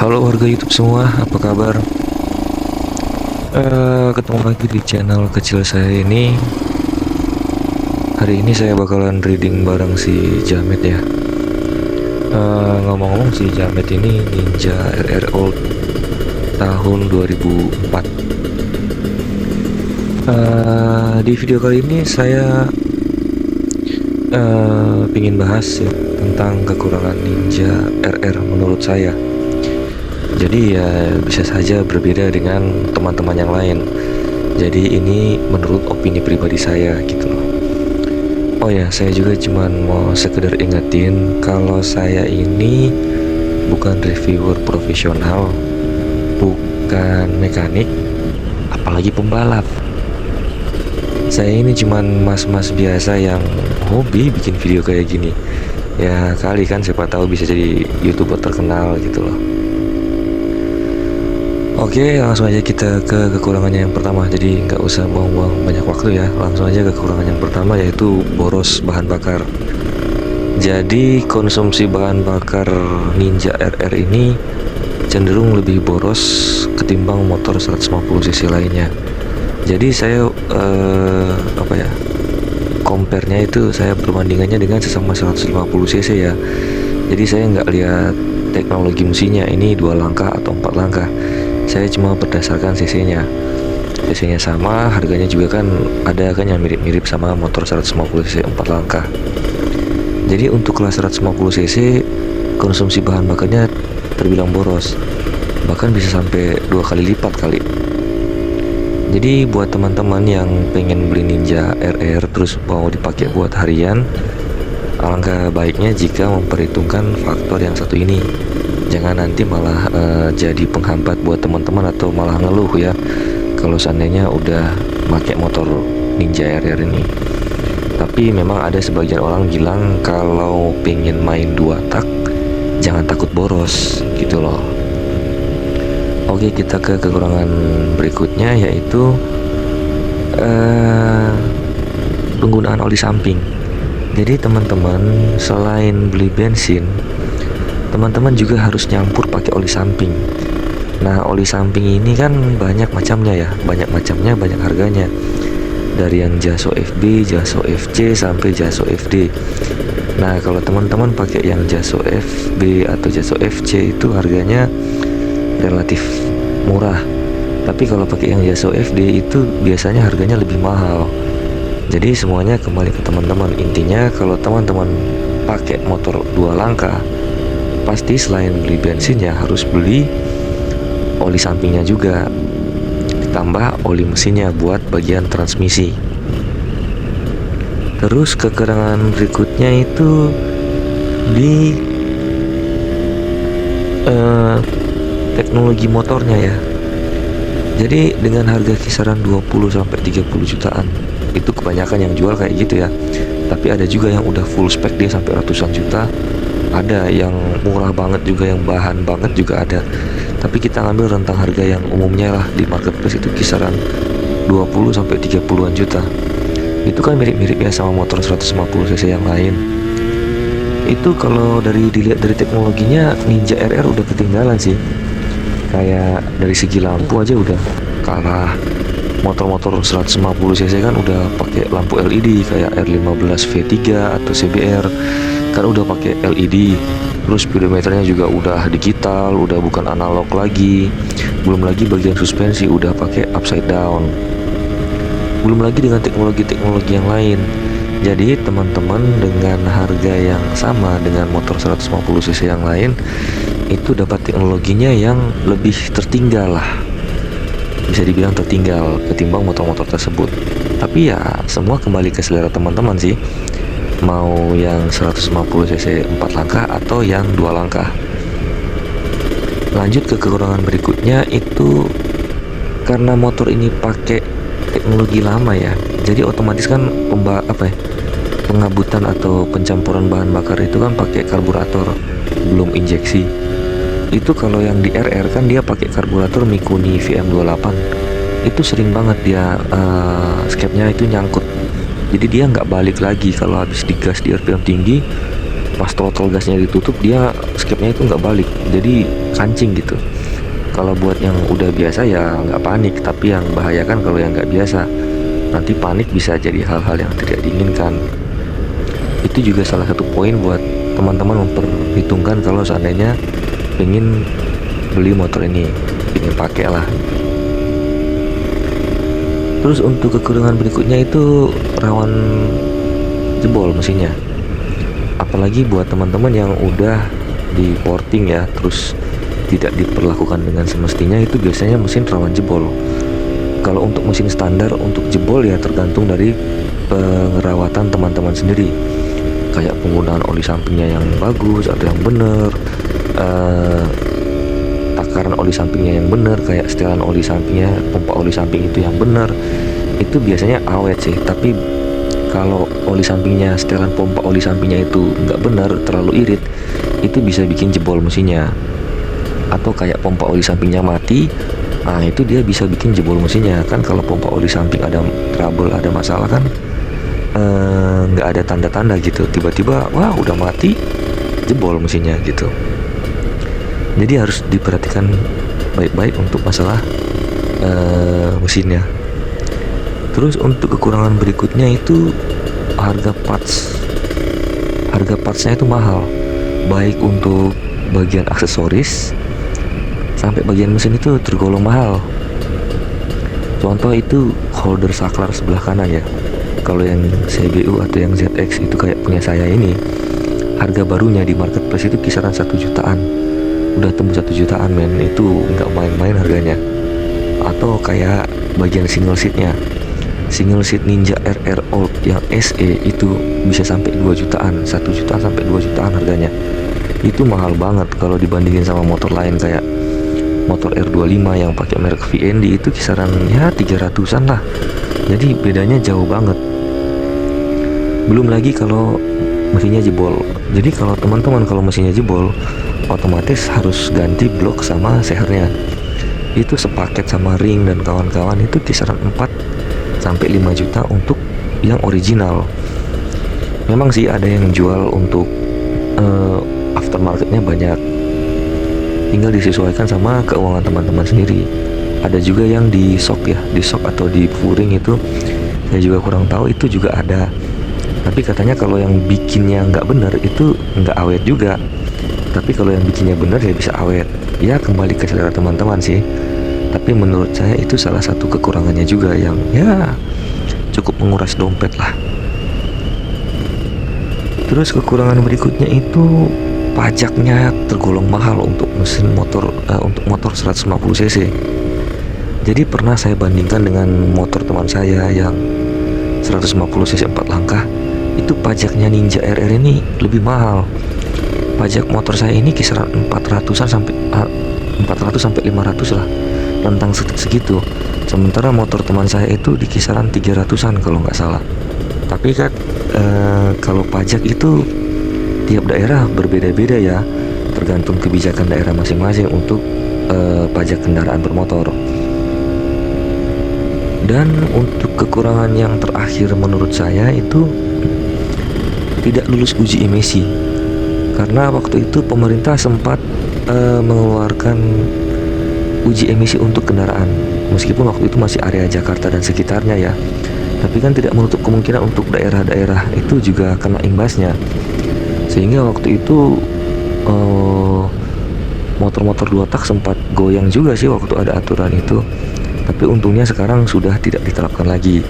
Halo warga YouTube semua, apa kabar? Ketemu lagi di channel kecil saya ini. Hari ini saya bakalan reading bareng si Jamet ya. Ngomong-ngomong si Jamet ini Ninja RR Old tahun 2004. Di video kali ini saya pingin bahas ya, tentang kekurangan Ninja RR menurut saya. Jadi ya bisa saja berbeda dengan teman-teman yang lain. Jadi ini menurut opini pribadi saya gitu loh. Oh ya, saya juga cuman mau sekedar ingetin kalau saya ini bukan reviewer profesional, bukan mekanik, apalagi pembalap. Saya ini cuman mas-mas biasa yang hobi bikin video kayak gini. Ya kali kan siapa tahu bisa jadi YouTuber terkenal gitu loh. Oke, langsung aja kita ke kekurangannya yang pertama. Jadi nggak usah buang-buang banyak waktu ya. Langsung aja kekurangan yang pertama yaitu boros bahan bakar. Jadi konsumsi bahan bakar Ninja RR ini cenderung lebih boros ketimbang motor 150 cc lainnya. Jadi saya compare-nya itu saya perbandingannya dengan sesama 150 cc ya. Jadi saya nggak lihat teknologi mesinnya ini 2 langkah atau 4 langkah. Saya cuma berdasarkan cc-nya. Cc-nya sama, harganya juga kan ada kan yang mirip-mirip sama motor 150 cc 4 langkah. Jadi untuk kelas 150 cc konsumsi bahan bakarnya terbilang boros. Bahkan bisa sampai 2 kali lipat kali. Jadi buat teman-teman yang pengen beli Ninja RR terus mau dipakai buat harian, alangkah baiknya jika memperhitungkan faktor yang satu ini. Jangan nanti malah jadi penghambat buat teman-teman atau malah ngeluh ya kalau seandainya udah pakai motor Ninja RR ini. Tapi memang ada sebagian orang bilang kalau pengen main 2 tak jangan takut boros gitu loh. Oke, kita ke kekurangan berikutnya yaitu penggunaan oli samping. Jadi teman-teman selain beli bensin, teman-teman juga harus nyampur pakai oli samping. Nah, oli samping ini kan banyak macamnya ya, banyak harganya. Dari yang Jaso FB, Jaso FC sampai Jaso FD. Nah, kalau teman-teman pakai yang Jaso FB atau Jaso FC itu harganya relatif murah. Tapi kalau pakai yang Jaso FD itu biasanya harganya lebih mahal. Jadi semuanya kembali ke teman-teman. Intinya kalau teman-teman pakai motor 2 langkah, pasti selain beli bensin ya harus beli oli sampingnya juga, ditambah oli mesinnya buat bagian transmisi. Terus kekurangan berikutnya itu di teknologi motornya ya. Jadi dengan harga kisaran 20-30 jutaan, itu kebanyakan yang jual kayak gitu ya. Tapi ada juga yang udah full spec dia sampai ratusan juta. Ada yang murah banget juga, yang bahan banget juga ada. Tapi kita ngambil rentang harga yang umumnya lah di marketplace itu kisaran 20-30-an juta. Itu kan mirip-mirip ya sama motor 150 cc yang lain. Itu kalau dilihat dari teknologinya Ninja RR udah ketinggalan sih. Kayak dari segi lampu aja udah kalah. Motor-motor 150 cc kan udah pakai lampu LED kayak R15 V3 atau CBR. Kan udah pakai LED, terus speedometernya juga udah digital, udah bukan analog lagi. Belum lagi bagian suspensi udah pakai upside down. Belum lagi dengan teknologi-teknologi yang lain. Jadi teman-teman dengan harga yang sama dengan motor 150 cc yang lain itu dapat teknologinya yang lebih tertinggal lah. Bisa dibilang tertinggal ketimbang motor-motor tersebut. Tapi ya semua kembali ke selera teman-teman sih. Mau yang 150 cc 4 langkah atau yang 2 langkah. Lanjut ke kekurangan berikutnya itu karena motor ini pakai teknologi lama ya. Jadi otomatis kan pengabutan atau pencampuran bahan bakar itu kan pakai karburator, belum injeksi. Itu kalau yang di RR kan dia pakai karburator Mikuni VM28. Itu sering banget dia skepnya itu nyangkut. Jadi dia nggak balik lagi kalau habis digas di RPM tinggi, pas throttle gasnya ditutup dia skipnya itu nggak balik, jadi kancing gitu. Kalau buat yang udah biasa ya nggak panik, tapi yang bahaya kan kalau yang nggak biasa, nanti panik bisa jadi hal-hal yang tidak diinginkan. Itu juga salah satu poin buat teman-teman memperhitungkan kalau seandainya pengen beli motor ini, pengen pakai lah. Terus untuk kekurangan berikutnya itu rawan jebol mesinnya, apalagi buat teman-teman yang udah di porting ya, terus tidak diperlakukan dengan semestinya, itu biasanya mesin rawan jebol. Kalau untuk mesin standar, untuk jebol ya tergantung dari pengerawatan teman-teman sendiri, kayak penggunaan oli sampingnya yang bagus atau yang benar, takaran oli sampingnya yang benar, kayak setelan oli sampingnya, pompa oli samping itu yang benar, itu biasanya awet sih. Tapi kalau oli sampingnya, setelan pompa oli sampingnya itu nggak benar, terlalu irit, itu bisa bikin jebol mesinnya. Atau kayak pompa oli sampingnya mati, nah itu dia bisa bikin jebol mesinnya. Kan kalau pompa oli samping ada trouble, ada masalah kan, nggak ada tanda-tanda gitu, tiba-tiba wah udah mati, jebol mesinnya gitu. Jadi harus diperhatikan baik-baik untuk masalah mesinnya. Terus untuk kekurangan berikutnya itu harga partsnya itu mahal, baik untuk bagian aksesoris sampai bagian mesin itu tergolong mahal. Contoh itu holder saklar sebelah kanan ya, kalau yang CBU atau yang ZX itu kayak punya saya ini, harga barunya di marketplace itu kisaran 1 jutaan, udah tembus 1 jutaan men, itu nggak main-main harganya. Atau kayak bagian single seat Ninja RR Old yang SE itu bisa sampai 2 jutaan, 1 jutaan sampai 2 jutaan harganya. Itu mahal banget kalau dibandingin sama motor lain kayak motor R25 yang pakai merek VND, itu kisaran ya 300-an lah. Jadi bedanya jauh banget. Belum lagi kalau mesinnya jebol. Jadi kalau teman-teman kalau mesinnya jebol, otomatis harus ganti blok sama sehernya. Itu sepaket sama ring dan kawan-kawan, itu kisaran 4 sampai 5 juta untuk yang original. Memang sih ada yang jual untuk aftermarketnya banyak, tinggal disesuaikan sama keuangan teman-teman sendiri. Ada juga yang di shock ya, di shock atau di furing, itu saya juga kurang tahu, itu juga ada. Tapi katanya kalau yang bikinnya nggak bener itu nggak awet juga, tapi kalau yang bikinnya bener ya bisa awet. Ya kembali ke selera teman-teman sih, tapi menurut saya itu salah satu kekurangannya juga yang ya cukup menguras dompet lah. Terus kekurangan berikutnya itu pajaknya tergolong mahal untuk mesin motor, untuk motor 150 cc. Jadi pernah saya bandingkan dengan motor teman saya yang 150 cc 4 langkah, itu pajaknya Ninja RR ini lebih mahal. Pajak motor saya ini kisaran 400-an sampai 400 sampai 500 lah, rentang segitu. Sementara motor teman saya itu di kisaran 300-an kalau nggak salah. Tapi kan kalau pajak itu tiap daerah berbeda-beda ya, tergantung kebijakan daerah masing-masing untuk pajak kendaraan bermotor. Dan untuk kekurangan yang terakhir menurut saya itu tidak lulus uji emisi, karena waktu itu pemerintah sempat mengeluarkan uji emisi untuk kendaraan, meskipun waktu itu masih area Jakarta dan sekitarnya ya, tapi kan tidak menutup kemungkinan untuk daerah-daerah itu juga kena imbasnya. Sehingga waktu itu motor-motor 2 tak sempat goyang juga sih waktu ada aturan itu. Tapi untungnya sekarang sudah tidak diterapkan lagi,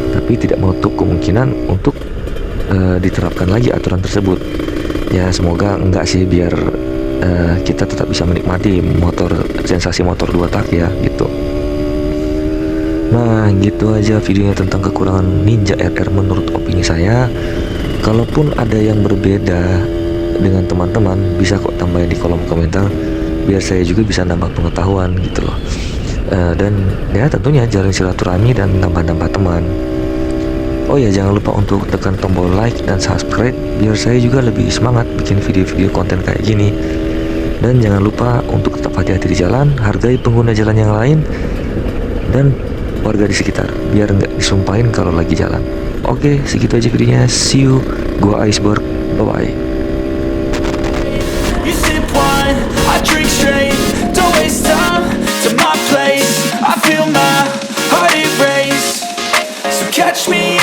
tapi tidak menutup kemungkinan untuk diterapkan lagi aturan tersebut. Ya semoga enggak sih, biar kita tetap bisa menikmati sensasi motor 2 tak ya gitu. Nah gitu aja videonya tentang kekurangan Ninja RR menurut opini saya. Kalaupun ada yang berbeda dengan teman-teman, bisa kok tambahin di kolom komentar, biar saya juga bisa nambah pengetahuan gitu loh. Dan ya tentunya jalin silaturahmi dan nambah-nambah teman. Oh ya, jangan lupa untuk tekan tombol like dan subscribe biar saya juga lebih semangat bikin video-video konten kayak gini. Dan jangan lupa untuk tetap hati-hati di jalan, hargai pengguna jalan yang lain dan warga di sekitar, biar nggak disumpahin kalau lagi jalan. Oke, segitu aja videonya. See you, gua Iceberg, bye bye. You sip wine, I drink straight. Don't waste time to my place. I feel my heart erase. So catch me